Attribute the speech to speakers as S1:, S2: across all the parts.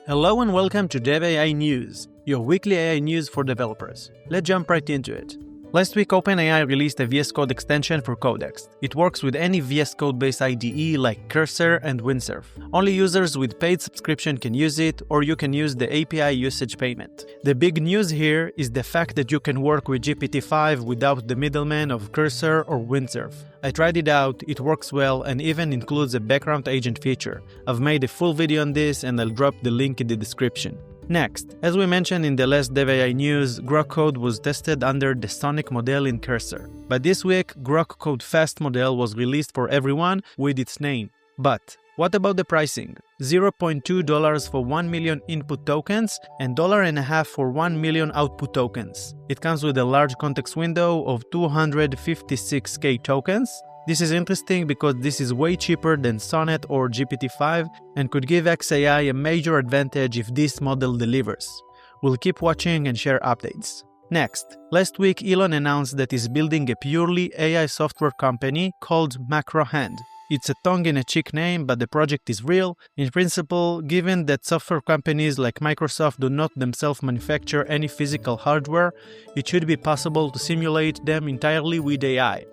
S1: Hello and welcome to DevAI News, your weekly AI news for developers. Let's jump right into it. Last week, OpenAI released a VS Code extension for Codex. It works with any VS Code-based IDE like Cursor and Windsurf. Only users with paid subscription can use it, or you can use the API usage payment. The big news here is the fact that you can work with GPT-5 without the middleman of Cursor or Windsurf. I tried it out, it works well, and even includes a background agent feature. I've made a full video on this and I'll drop the link in the description. Next, as we mentioned in the last DevAI news, Grok Code was tested under the Sonic model in Cursor. But this week, Grok Code Fast Model was released for everyone with its name. But what about the pricing? $0.2 for 1 million input tokens and $1.50 for 1 million output tokens. It comes with a large context window of 256k tokens. This is interesting because this is way cheaper than Sonnet or GPT-5 and could give xAI a major advantage if this model delivers. We'll keep watching and share updates. Next, last week Elon announced that he's building a purely AI software company called Macrohand. It's a tongue-in-cheek name, but the project is real. In principle, given that software companies like Microsoft do not themselves manufacture any physical hardware, it should be possible to simulate them entirely with AI.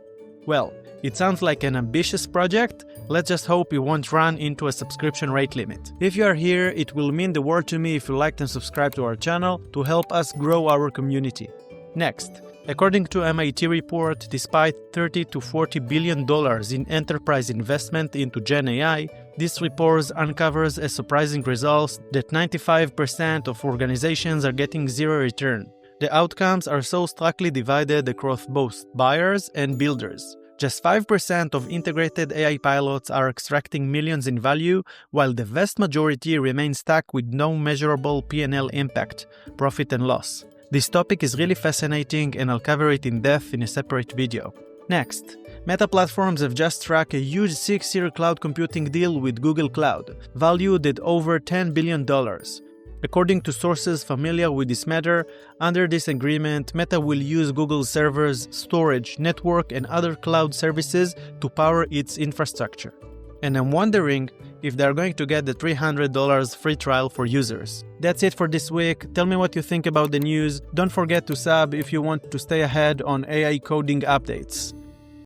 S1: Well, it sounds like an ambitious project. Let's just hope it won't run into a subscription rate limit. If you are here, it will mean the world to me if you liked and subscribe to our channel to help us grow our community. Next, according to MIT report, despite $30 to $40 billion in enterprise investment into GenAI, this report uncovers a surprising result that 95% of organizations are getting zero return. The outcomes are so starkly divided across both buyers and builders. Just 5% of integrated AI pilots are extracting millions in value, while the vast majority remain stuck with no measurable P&L impact, profit and loss. This topic is really fascinating and I'll cover it in depth in a separate video. Next, Meta Platforms have just struck a huge 6-year cloud computing deal with Google Cloud, valued at over $10 billion. According to sources familiar with this matter, under this agreement, Meta will use Google's servers, storage, network, and other cloud services to power its infrastructure. And I'm wondering if they're going to get the $300 free trial for users. That's it for this week. Tell me what you think about the news. Don't forget to sub if you want to stay ahead on AI coding updates.